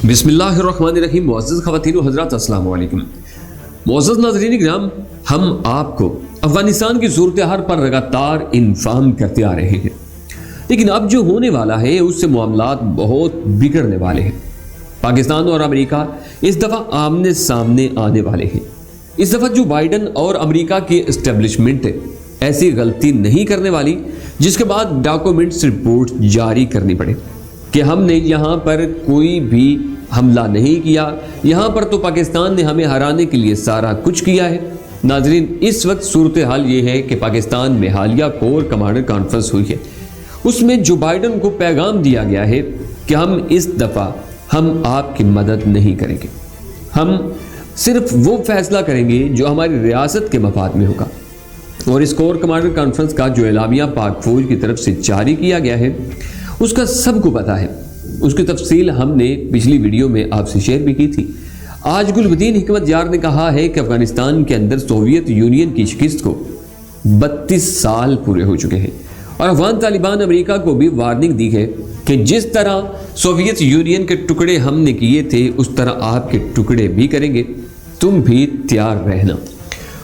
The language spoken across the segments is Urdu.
بسم اللہ الرحمن الرحیم۔ معزز خواتین و حضرات، السلام علیکم۔ معزز ناظرین کرام، ہم آپ کو افغانستان کی صورتحال پر لگاتار انفارم کرتے آ رہے ہیں، لیکن اب جو ہونے والا ہے اس سے معاملات بہت بگڑنے والے ہیں۔ پاکستان اور امریکہ اس دفعہ آمنے سامنے آنے والے ہیں۔ اس دفعہ جو بائیڈن اور امریکہ کی اسٹیبلشمنٹ ایسی غلطی نہیں کرنے والی جس کے بعد ڈاکومنٹس رپورٹ جاری کرنی پڑے کہ ہم نے یہاں پر کوئی بھی حملہ نہیں کیا، یہاں پر تو پاکستان نے ہمیں ہرانے کے لیے سارا کچھ کیا ہے۔ ناظرین، اس وقت صورتحال یہ ہے کہ پاکستان میں حالیہ کور کمانڈر کانفرنس ہوئی ہے، اس میں جو بائیڈن کو پیغام دیا گیا ہے کہ ہم اس دفعہ آپ کی مدد نہیں کریں گے، ہم صرف وہ فیصلہ کریں گے جو ہماری ریاست کے مفاد میں ہوگا۔ اور اس کور کمانڈر کانفرنس کا جو اعلامیہ پاک فوج کی طرف سے جاری کیا گیا ہے اس کا سب کو پتہ ہے، اس کی تفصیل ہم نے پچھلی ویڈیو میں آپ سے شیئر بھی کی تھی۔ آج گلبدین حکمت یار نے کہا ہے کہ افغانستان کے اندر سوویت یونین کی شکست کو 32 سال پورے ہو چکے ہیں، اور افغان طالبان امریکہ کو بھی وارننگ دی ہے کہ جس طرح سوویت یونین کے ٹکڑے ہم نے کیے تھے اس طرح آپ کے ٹکڑے بھی کریں گے، تم بھی تیار رہنا۔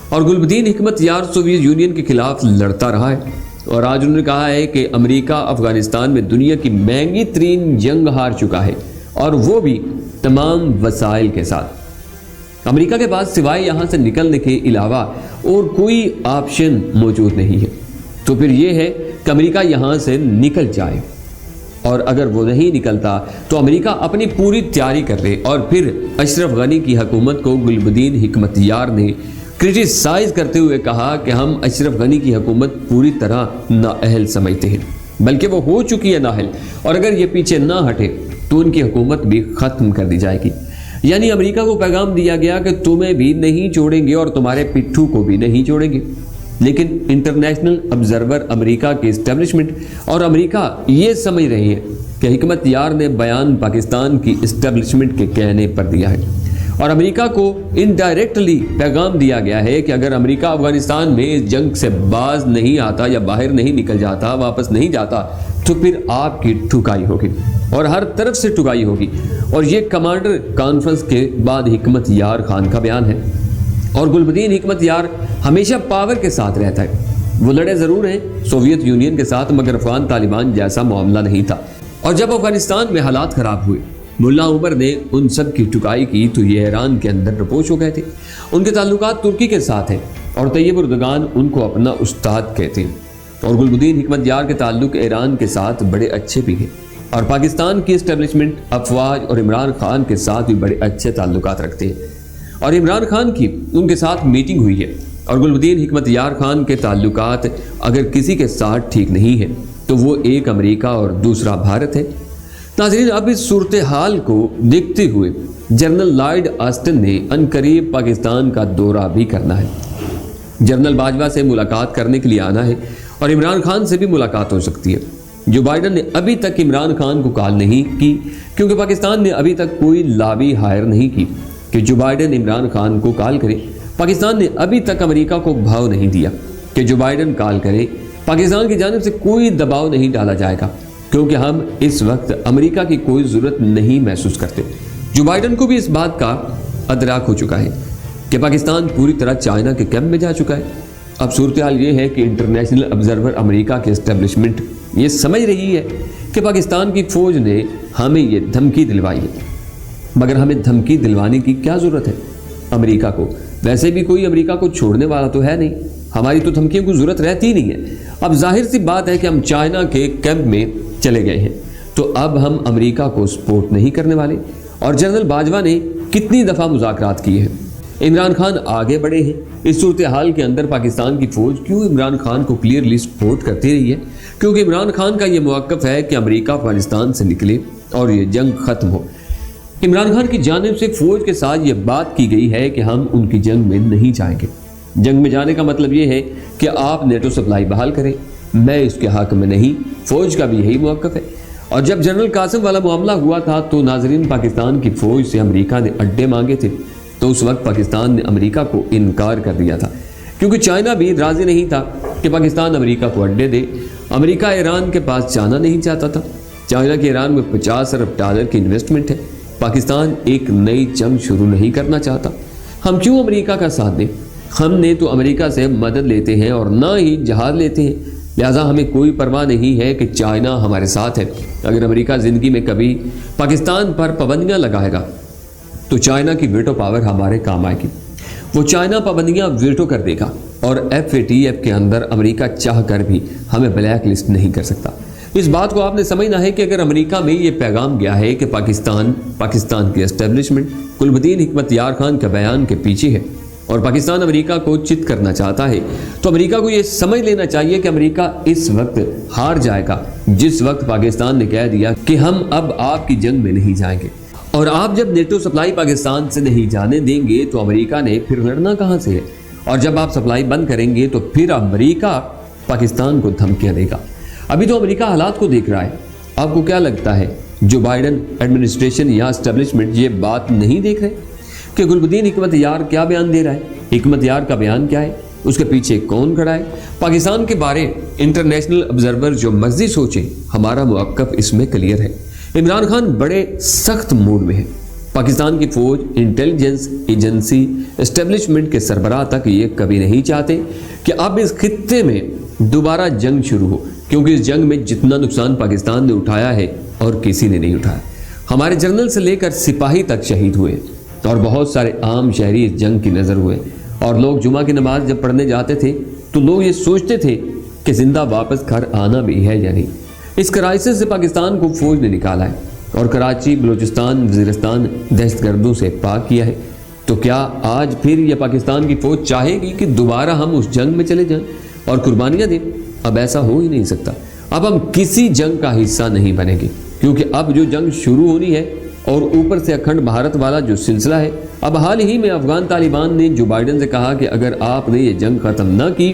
اور گلبدین حکمت یار سوویت یونین کے خلاف لڑتا رہا ہے، اور آج انہوں نے کہا ہے کہ امریکہ افغانستان میں دنیا کی مہنگی ترین جنگ ہار چکا ہے، اور وہ بھی تمام وسائل کے ساتھ۔ امریکہ کے پاس سوائے یہاں سے نکلنے کے علاوہ اور کوئی آپشن موجود نہیں ہے۔ تو پھر یہ ہے کہ امریکہ یہاں سے نکل جائے، اور اگر وہ نہیں نکلتا تو امریکہ اپنی پوری تیاری کر لے۔ اور پھر اشرف غنی کی حکومت کو گلبدین حکمت یار نے کرٹیسائز کرتے ہوئے کہا کہ ہم اشرف غنی کی حکومت پوری طرح نااہل سمجھتے ہیں، بلکہ وہ ہو چکی ہے نااہل، اور اگر یہ پیچھے نہ ہٹے تو ان کی حکومت بھی ختم کر دی جائے گی۔ یعنی امریکہ کو پیغام دیا گیا کہ تمہیں بھی نہیں چھوڑیں گے اور تمہارے پٹھو کو بھی نہیں چھوڑیں گے۔ لیکن انٹرنیشنل آبزرور امریکہ کی اسٹیبلشمنٹ اور امریکہ یہ سمجھ رہی ہے کہ حکمت یار نے بیان پاکستان کی اسٹیبلشمنٹ کے کہنے پر دیا ہے، اور امریکہ کو انڈائریکٹلی پیغام دیا گیا ہے کہ اگر امریکہ افغانستان میں اس جنگ سے باز نہیں آتا یا باہر نہیں نکل جاتا، واپس نہیں جاتا، تو پھر آپ کی ٹھکائی ہوگی، اور ہر طرف سے ٹھکائی ہوگی۔ اور یہ کمانڈر کانفرنس کے بعد حکمت یار خان کا بیان ہے۔ اور گلبدین حکمت یار ہمیشہ پاور کے ساتھ رہتا ہے، وہ لڑے ضرور ہیں سوویت یونین کے ساتھ، مگر افغان طالبان جیسا معاملہ نہیں تھا۔ اور جب افغانستان میں حالات خراب ہوئے، ملا عمر نے ان سب کی ٹکائی کی تو یہ ایران کے اندر رپوش ہو گئے تھے۔ ان کے تعلقات ترکی کے ساتھ ہیں، اور طیب اردگان ان کو اپنا استاد کہتے ہیں۔ اور گلبدین حکمت یار کے تعلق ایران کے ساتھ بڑے اچھے بھی ہیں، اور پاکستان کی اسٹیبلشمنٹ افواج اور عمران خان کے ساتھ بھی بڑے اچھے تعلقات رکھتے ہیں، اور عمران خان کی ان کے ساتھ میٹنگ ہوئی ہے۔ اور گلبدین حکمت یار خان کے تعلقات اگر کسی کے ساتھ ٹھیک نہیں ہے تو وہ ایک امریکہ اور دوسرا بھارت ہے۔ ناظرین، اب اس صورتحال کو دیکھتے ہوئے جنرل لائیڈ آسٹن نے عنقریب پاکستان کا دورہ بھی کرنا ہے۔ جنرل باجوہ سے ملاقات کرنے کے لیے آنا ہے، اور عمران خان سے بھی ملاقات ہو سکتی ہے۔ جو بائیڈن نے ابھی تک عمران خان کو کال نہیں کی، کیونکہ پاکستان نے ابھی تک کوئی لابی ہائر نہیں کی کہ جو بائیڈن عمران خان کو کال کرے۔ پاکستان نے ابھی تک امریکہ کو بھاؤ نہیں دیا کہ جو بائیڈن کال کرے۔ پاکستان کی جانب سے کوئی دباؤ نہیں ڈالا جائے گا، کیونکہ ہم اس وقت امریکہ کی کوئی ضرورت نہیں محسوس کرتے۔ جو بائیڈن کو بھی اس بات کا ادراک ہو چکا ہے کہ پاکستان پوری طرح چائنا کے کیمپ میں جا چکا ہے۔ اب صورتحال یہ ہے کہ انٹرنیشنل آبزرور امریکہ کی اسٹیبلشمنٹ یہ سمجھ رہی ہے کہ پاکستان کی فوج نے ہمیں یہ دھمکی دلوائی ہے، مگر ہمیں دھمکی دلوانے کی کیا ضرورت ہے امریکہ کو؟ ویسے بھی کوئی امریکہ کو چھوڑنے والا تو ہے نہیں، ہماری تو دھمکیوں کی ضرورت رہتی نہیں ہے۔ اب ظاہر سی بات ہے کہ ہم چائنا کے کیمپ میں چلے گئے ہیں، تو اب ہم امریکہ کو سپورٹ نہیں کرنے والے۔ اور جنرل باجوہ نے کتنی دفعہ مذاکرات کیے ہیں، عمران خان آگے بڑھے ہیں۔ اس صورتحال کے اندر پاکستان کی فوج کیوں عمران خان کو کلیئرلی سپورٹ کرتی رہی ہے؟ کیونکہ عمران خان کا یہ موقف ہے کہ امریکہ افغانستان سے نکلے اور یہ جنگ ختم ہو۔ عمران خان کی جانب سے فوج کے ساتھ یہ بات کی گئی ہے کہ ہم ان کی جنگ میں نہیں جائیں گے۔ جنگ میں جانے کا مطلب یہ ہے کہ آپ نیٹو سپلائی بحال کریں، میں اس کے حق میں نہیں۔ فوج کا بھی یہی موقف ہے۔ اور جب جنرل قاسم والا معاملہ ہوا تھا تو ناظرین، پاکستان کی فوج سے امریکہ نے اڈے مانگے تھے، تو اس وقت پاکستان نے امریکہ کو انکار کر دیا تھا، کیونکہ چائنا بھی راضی نہیں تھا کہ پاکستان امریکہ کو اڈے دے۔ امریکہ ایران کے پاس جانا نہیں چاہتا تھا۔ چائنا کے ایران میں $50 ارب کی انویسٹمنٹ ہے۔ پاکستان ایک نئی جنگ شروع نہیں کرنا چاہتا۔ ہم کیوں امریکہ کا ساتھ دیں؟ ہم نے تو امریکہ سے مدد لیتے ہیں اور نہ ہی جہاد لیتے ہیں، لہٰذا ہمیں کوئی پرواہ نہیں ہے کہ چائنا ہمارے ساتھ ہے۔ اگر امریکہ زندگی میں کبھی پاکستان پر پابندیاں لگائے گا تو چائنا کی ویٹو پاور ہمارے کام آئے گی۔ وہ چائنا پابندیاں ویٹو کر دے گا اور FATF کے اندر امریکہ چاہ کر بھی ہمیں بلیک لسٹ نہیں کر سکتا۔ اس بات کو آپ نے سمجھنا ہے کہ اگر امریکہ میں یہ پیغام گیا ہے کہ پاکستان کی اسٹیبلشمنٹ قلب الدین حکمت یار خان کے بیان کے پیچھے ہے اور پاکستان امریکہ کو چت کرنا چاہتا ہے، تو امریکہ کو یہ سمجھ لینا چاہیے کہ امریکہ اس وقت ہار جائے گا جس وقت پاکستان نے کہہ دیا کہ ہم اب آپ کی جنگ میں نہیں جائیں گے۔ اور آپ جب نیٹو سپلائی پاکستان سے نہیں جانے دیں گے تو امریکہ نے پھر لڑنا کہاں سے ہے؟ اور جب آپ سپلائی بند کریں گے تو پھر امریکہ پاکستان کو دھمکیاں دے گا۔ ابھی تو امریکہ حالات کو دیکھ رہا ہے۔ آپ کو کیا لگتا ہے جو بائیڈن ایڈمنسٹریشن یا اسٹیبلشمنٹ یہ بات نہیں دیکھ رہے کہ گلب الدین حکمت یار کیا بیان دے رہا ہے؟ حکمت یار کا بیان کیا ہے؟ اس کے پیچھے کون کھڑا ہے؟ پاکستان کے بارے انٹرنیشنل آبزرور جو مرضی سوچے، ہمارا موقف اس میں کلیئر ہے۔ عمران خان بڑے سخت موڈ میں ہے۔ پاکستان کی فوج، انٹیلیجنس ایجنسی، اسٹیبلشمنٹ کے سربراہ تک یہ کبھی نہیں چاہتے کہ اب اس خطے میں دوبارہ جنگ شروع ہو، کیونکہ اس جنگ میں جتنا نقصان پاکستان نے اٹھایا ہے اور کسی نے نہیں اٹھایا۔ ہمارے جنرل سے لے کر سپاہی تک شہید ہوئے اور بہت سارے عام شہری اس جنگ کی نظر ہوئے، اور لوگ جمعہ کی نماز جب پڑھنے جاتے تھے تو لوگ یہ سوچتے تھے کہ زندہ واپس گھر آنا بھی ہے یا نہیں۔ اس کرائسس سے پاکستان کو فوج نے نکالا ہے اور کراچی، بلوچستان، وزیرستان دہشت گردوں سے پاک کیا ہے۔ تو کیا آج پھر یہ پاکستان کی فوج چاہے گی کہ دوبارہ ہم اس جنگ میں چلے جائیں اور قربانیاں دیں؟ اب ایسا ہو ہی نہیں سکتا۔ اب ہم کسی جنگ کا حصہ نہیں بنیں گے، کیونکہ اب جو جنگ شروع ہونی ہے اور اوپر سے اکھنڈ بھارت والا جو سلسلہ ہے، اب حال ہی میں افغان طالبان نے جو بائیڈن سے کہا کہ اگر آپ نے یہ جنگ ختم نہ کی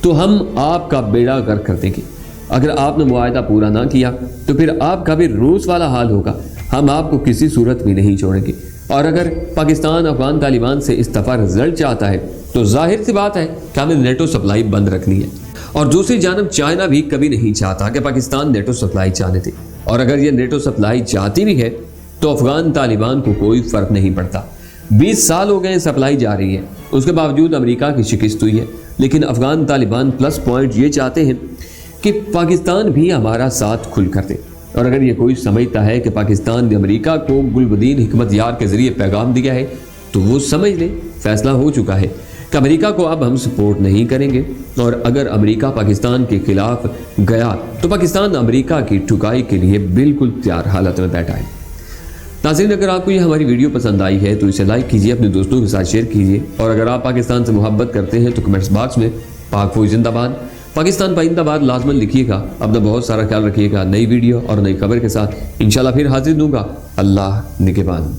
تو ہم آپ کا بیڑا غرق کر دیں گے، اگر آپ نے معاہدہ پورا نہ کیا تو پھر آپ کا بھی روس والا حال ہوگا، ہم آپ کو کسی صورت بھی نہیں چھوڑیں گے۔ اور اگر پاکستان افغان طالبان سے استعفیٰ رزلٹ چاہتا ہے تو ظاہر سی بات ہے کہ ہمیں نیٹو سپلائی بند رکھنی ہے۔ اور دوسری جانب چائنا بھی کبھی نہیں چاہتا کہ پاکستان نیٹو سپلائی چاہنے دے، اور اگر یہ نیٹو سپلائی چاہتی بھی ہے تو افغان طالبان کو کوئی فرق نہیں پڑتا۔ 20 سال ہو گئے سپلائی جا رہی ہے، اس کے باوجود امریکہ کی شکست ہوئی ہے، لیکن افغان طالبان پلس پوائنٹ یہ چاہتے ہیں کہ پاکستان بھی ہمارا ساتھ کھل کر دے۔ اور اگر یہ کوئی سمجھتا ہے کہ پاکستان نے امریکہ کو گلب الدین حکمت یار کے ذریعے پیغام دیا ہے تو وہ سمجھ لے فیصلہ ہو چکا ہے کہ امریکہ کو اب ہم سپورٹ نہیں کریں گے، اور اگر امریکہ پاکستان کے خلاف گیا تو پاکستان امریکہ کی ٹھکائی کے لیے بالکل تیار حالت میں بیٹھا ہے۔ ناظرین، اگر آپ کو یہ ہماری ویڈیو پسند آئی ہے تو اسے لائک کیجئے، اپنے دوستوں کے ساتھ شیئر کیجئے، اور اگر آپ پاکستان سے محبت کرتے ہیں تو کمنٹس باکس میں پاک فوج زندہ باد، پاکستان پائندہ باد لازماً لکھیے گا۔ اپنا بہت سارا خیال رکھیے گا۔ نئی ویڈیو اور نئی خبر کے ساتھ انشاءاللہ پھر حاضر ہوں گا۔ اللہ نگہبان۔